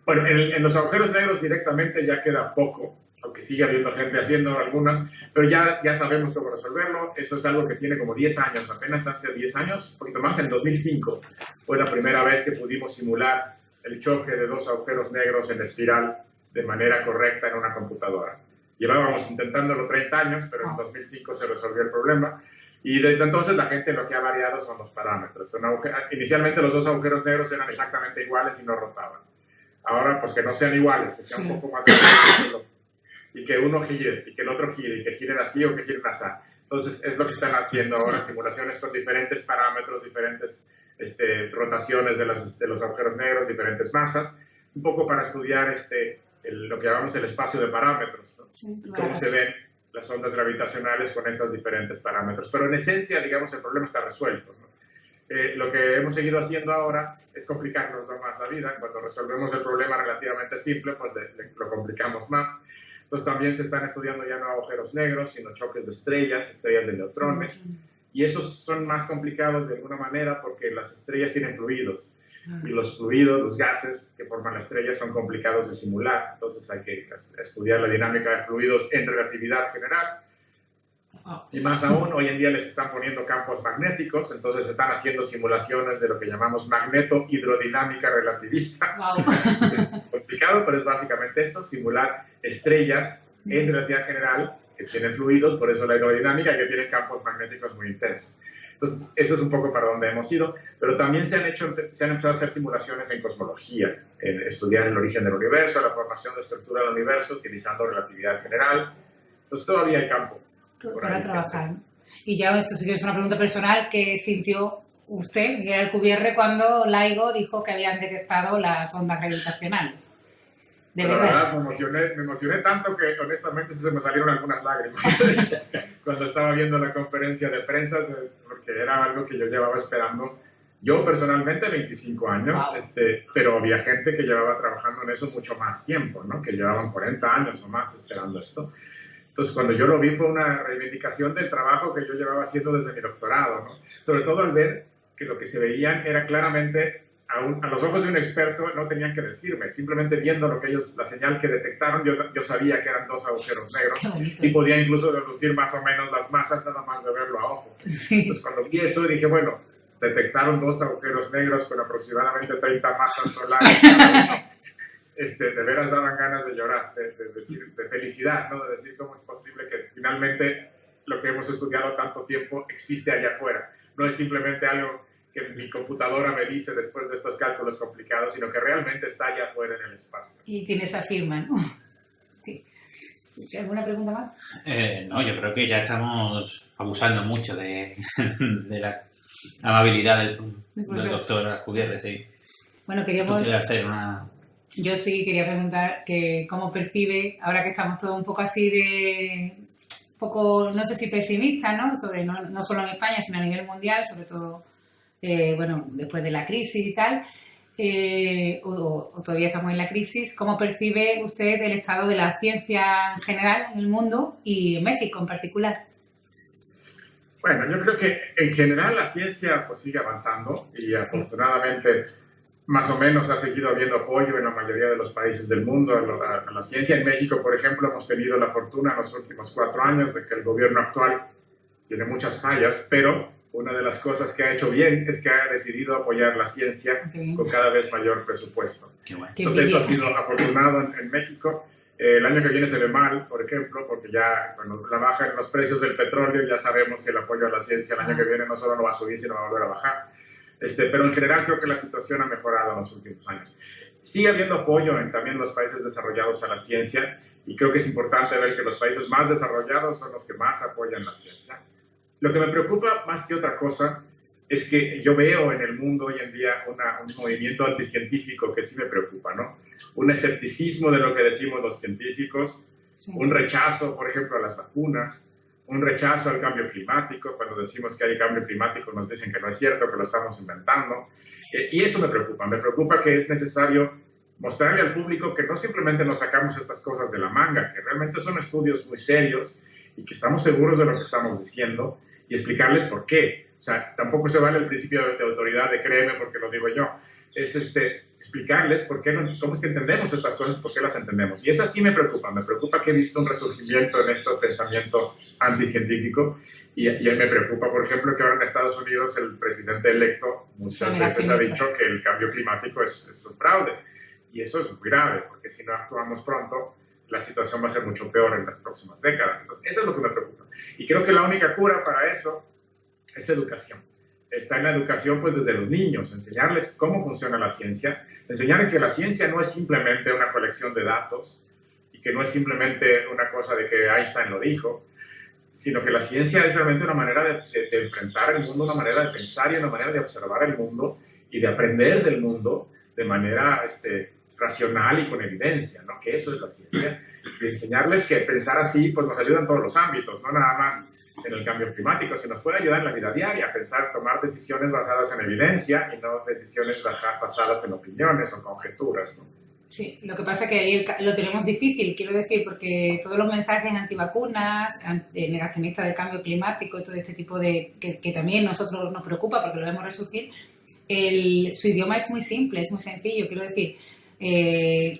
Bueno, en los agujeros negros directamente ya queda poco, aunque sigue habiendo gente haciendo algunas, pero ya sabemos cómo resolverlo. Eso es algo que tiene como 10 años, apenas hace 10 años, un poquito más, en 2005 fue la primera vez que pudimos simular el choque de 2 agujeros negros en espiral de manera correcta en una computadora. Llevábamos intentándolo 30 años, pero en 2005 se resolvió el problema. Y desde entonces la gente lo que ha variado son los parámetros. Inicialmente los 2 agujeros negros eran exactamente iguales y no rotaban. Ahora, pues que no sean iguales, que sean un poco más grandes y que uno gire, y que el otro gire, y que giren así o que giren así. Entonces, es lo que están haciendo ahora, simulaciones con diferentes parámetros, diferentes rotaciones de los agujeros negros, diferentes masas, un poco para estudiar lo que llamamos el espacio de parámetros, ¿no? Sí, claro. Cómo se ven las ondas gravitacionales con estos diferentes parámetros. Pero en esencia, digamos, el problema está resuelto, ¿no? Lo que hemos seguido haciendo ahora es complicarnos más la vida. Cuando resolvemos el problema relativamente simple, pues lo complicamos más. Entonces también se están estudiando ya no agujeros negros, sino choques de estrellas de neutrones. Y esos son más complicados de alguna manera porque las estrellas tienen fluidos. Y los fluidos, los gases que forman la estrella son complicados de simular. Entonces hay que estudiar la dinámica de fluidos en relatividad general. Y más aún, hoy en día les están poniendo campos magnéticos, entonces están haciendo simulaciones de lo que llamamos magneto-hidrodinámica relativista. Wow. Es complicado, pero es básicamente esto, simular estrellas en relatividad general que tienen fluidos, por eso la hidrodinámica, que tienen campos magnéticos muy intensos. Entonces, eso es un poco para donde hemos ido, pero también se han empezado a hacer simulaciones en cosmología, en estudiar el origen del universo, la formación de estructura del universo, utilizando relatividad general. Entonces, todavía hay campo para trabajar. Y ya, esto sí que es una pregunta personal, ¿qué sintió usted, Miguel Alcubierre, cuando LIGO dijo que habían detectado las ondas gravitacionales? La verdad, me emocioné tanto que honestamente se me salieron algunas lágrimas cuando estaba viendo la conferencia de prensa, porque era algo que yo llevaba esperando, yo personalmente 25 años, wow. Pero había gente que llevaba trabajando en eso mucho más tiempo, ¿no? Que llevaban 40 años o más esperando esto. Entonces, cuando yo lo vi fue una reivindicación del trabajo que yo llevaba haciendo desde mi doctorado, ¿no? Sobre todo al ver que lo que se veían era claramente, a los ojos de un experto no tenían que decirme, simplemente viendo lo que ellos, la señal que detectaron, yo sabía que eran 2 agujeros negros y podía incluso deducir más o menos las masas nada más de verlo a ojo. Sí. Entonces, cuando vi eso dije, bueno, detectaron 2 agujeros negros con aproximadamente 30 masas solares cada uno. De veras daban ganas de llorar, de felicidad, ¿no? De decir cómo es posible que finalmente lo que hemos estudiado tanto tiempo existe allá afuera. No es simplemente algo que mi computadora me dice después de estos cálculos complicados, sino que realmente está allá afuera en el espacio. Y tiene esa firma, ¿no? Sí. ¿Alguna pregunta más? No, yo creo que ya estamos abusando mucho de la amabilidad del doctor Alcubierre, sí. Bueno, queríamos hacer una... Yo sí quería preguntar que cómo percibe, ahora que estamos todos un poco así un poco, no sé si pesimistas, ¿no? Sobre, no solo en España, sino a nivel mundial, sobre todo, bueno, después de la crisis y tal, o todavía estamos en la crisis, ¿cómo percibe usted el estado de la ciencia en general en el mundo y en México en particular? Bueno, yo creo que en general la ciencia pues sigue avanzando y afortunadamente más o menos ha seguido habiendo apoyo en la mayoría de los países del mundo a la ciencia. En México, por ejemplo, hemos tenido la fortuna en los últimos 4 años de que el gobierno actual tiene muchas fallas, pero una de las cosas que ha hecho bien es que ha decidido apoyar la ciencia con cada vez mayor presupuesto. Qué bueno. Entonces eso ha sido afortunado en México. El año que viene se ve mal, por ejemplo, porque ya cuando la baja en los precios del petróleo ya sabemos que el apoyo a la ciencia el año que viene no solo no va a subir, sino va a volver a bajar. Pero en general creo que la situación ha mejorado en los últimos años. Sigue habiendo apoyo en también los países desarrollados a la ciencia y creo que es importante ver que los países más desarrollados son los que más apoyan la ciencia. Lo que me preocupa más que otra cosa es que yo veo en el mundo hoy en día un movimiento anticientífico que sí me preocupa, ¿no? Un escepticismo de lo que decimos los científicos, sí. Un rechazo, por ejemplo, a las vacunas, un rechazo al cambio climático. Cuando decimos que hay cambio climático nos dicen que no es cierto, que lo estamos inventando. Y eso me preocupa que es necesario mostrarle al público que no simplemente nos sacamos estas cosas de la manga, que realmente son estudios muy serios y que estamos seguros de lo que estamos diciendo y explicarles por qué. O sea, tampoco se vale el principio de autoridad de créeme porque lo digo yo. Es explicarles por qué cómo es que entendemos estas cosas, por qué las entendemos. Y eso sí me preocupa que he visto un resurgimiento en este pensamiento anticientífico y me preocupa, por ejemplo, que ahora en Estados Unidos el presidente electo muchas veces ha dicho que el cambio climático es un fraude. Y eso es muy grave, porque si no actuamos pronto, la situación va a ser mucho peor en las próximas décadas. Entonces, eso es lo que me preocupa. Y creo que la única cura para eso es educación. Está en la educación pues desde los niños, enseñarles cómo funciona la ciencia, enseñarles que la ciencia no es simplemente una colección de datos y que no es simplemente una cosa de que Einstein lo dijo, sino que la ciencia es realmente una manera de enfrentar el mundo, una manera de pensar y una manera de observar el mundo y de aprender del mundo de manera racional y con evidencia, ¿no? Que eso es la ciencia. Y enseñarles que pensar así pues nos ayuda en todos los ámbitos, no nada más en el cambio climático, sino nos puede ayudar en la vida diaria, pensar, tomar decisiones basadas en evidencia y no decisiones basadas en opiniones o conjeturas, ¿no? Sí, lo que pasa es que ahí lo tenemos difícil, quiero decir, porque todos los mensajes antivacunas, negacionistas del cambio climático y todo este tipo de... que también nosotros nos preocupa porque lo vemos resurgir, su idioma es muy simple, es muy sencillo, quiero decir,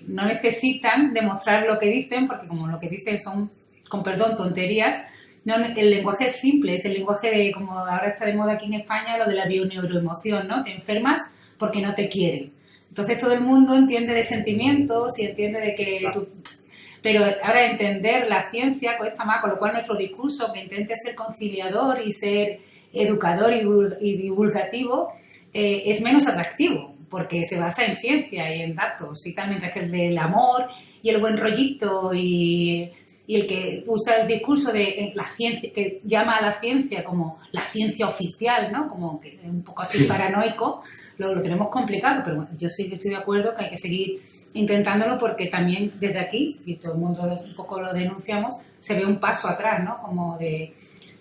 no necesitan demostrar lo que dicen, porque como lo que dicen son, con perdón, tonterías. No, el lenguaje es simple, es el lenguaje de, como ahora está de moda aquí en España, lo de la bioneuroemoción, ¿no? Te enfermas porque no te quieren. Entonces todo el mundo entiende de sentimientos y entiende de que tú... Pero ahora entender la ciencia cuesta más, con lo cual nuestro discurso, que intente ser conciliador y ser educador y divulgativo, es menos atractivo, porque se basa en ciencia y en datos y tal, mientras que el del amor y el buen rollito y el que usa el discurso de la ciencia, que llama a la ciencia como la ciencia oficial, ¿no? Como que un poco así sí. Paranoico, lo tenemos complicado, pero bueno, yo sí que estoy de acuerdo que hay que seguir intentándolo porque también desde aquí, y todo el mundo un poco lo denunciamos, se ve un paso atrás, ¿no? Como de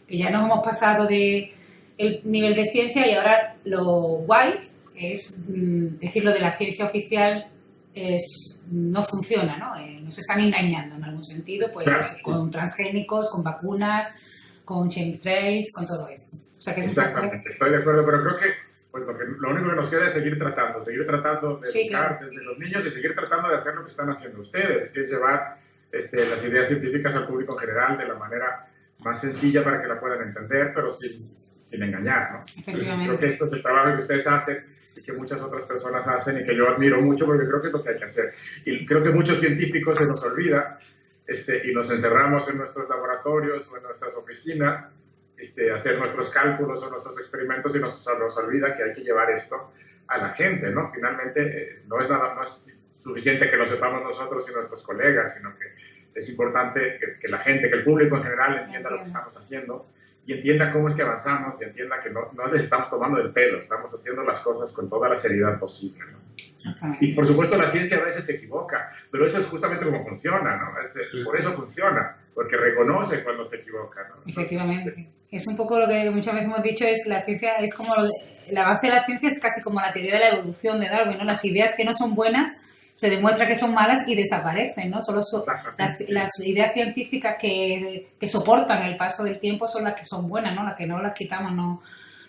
que ya nos hemos pasado de el nivel de ciencia y ahora lo guay es decir lo de la ciencia oficial no funciona, ¿no? Nos están engañando en algún sentido, pues claro, sí. Con transgénicos, con vacunas, con chemtrails, con todo esto. O sea, que exactamente, estoy de acuerdo, pero creo que pues lo único que nos queda es seguir tratando de sí, educar claro. Desde los niños y seguir tratando de hacer lo que están haciendo ustedes, que es llevar las ideas científicas al público en general de la manera más sencilla para que la puedan entender, pero sin engañar, ¿no? Efectivamente. Creo que esto es el trabajo que ustedes hacen y que muchas otras personas hacen y que yo admiro mucho porque creo que es lo que hay que hacer. Y creo que muchos científicos se nos olvida y nos encerramos en nuestros laboratorios o en nuestras oficinas hacer nuestros cálculos o nuestros experimentos y nos olvida que hay que llevar esto a la gente, ¿no? Finalmente no es suficiente que lo sepamos nosotros y nuestros colegas, sino que es importante que la gente, que el público en general entienda lo que estamos haciendo y entienda cómo es que avanzamos y entienda que no les estamos tomando el pelo, estamos haciendo las cosas con toda la seriedad posible, ¿no? Y por supuesto la ciencia a veces se equivoca, pero eso es justamente como funciona, ¿no? Por eso funciona, porque reconoce cuando se equivoca, ¿no? Efectivamente. Es un poco lo que muchas veces hemos dicho, es la ciencia es como el avance de la ciencia es casi como la teoría de la evolución de Darwin, ¿no? Las ideas que no son buenas se demuestra que son malas y desaparecen, ¿no? Solo las ideas científicas que soportan el paso del tiempo son las que son buenas, ¿no? Las que no las quitamos, ¿no?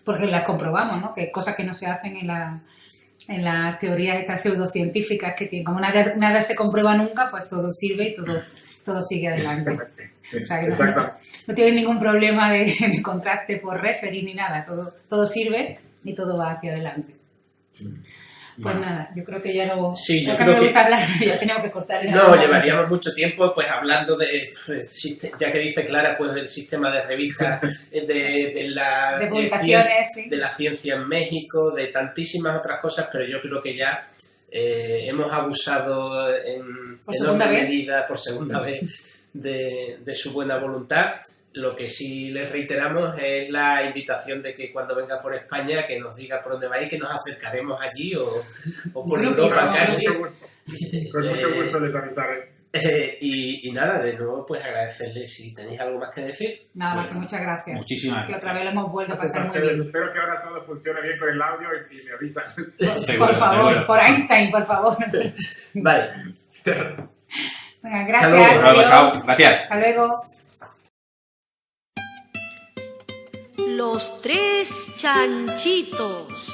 Porque las comprobamos, ¿no? Que cosas que no se hacen en las teorías estas pseudocientíficas que tienen, como nada se comprueba nunca, pues todo sirve y todo sigue adelante. O sea, que no tiene ningún problema de contraste por referee ni nada, todo sirve y todo va hacia adelante. Sí. Pues nada, yo creo que ya no... Sí, yo lo creo que me que- gusta hablar, ya tenemos que cortar. No, llevaríamos mucho tiempo pues hablando de, pues, ya que dice Clara, pues del sistema de revistas, de la De publicaciones, sí. de la ciencia en México, de tantísimas otras cosas, pero yo creo que ya hemos abusado en Por segunda enorme vez. medida, por segunda vez, de su buena voluntad. Lo que sí les reiteramos es la invitación de que cuando venga por España que nos diga por dónde va y que nos acercaremos allí o por Grupos, Europa ¿no? casi. Con mucho gusto les avisaré. Y nada, de nuevo pues agradecerles si tenéis algo más que decir. Nada más que muchas gracias. Muchísimas Que otra gracias. vez lo hemos vuelto a Gracias a pasar muy ustedes. bien. Espero que ahora todo funcione bien con el audio y me avisan. Seguro, Por favor, seguro. por Einstein, por favor. Vale, Venga, Hasta luego. gracias, Hasta luego, chao. adiós. Gracias. Hasta luego. Los tres chanchitos.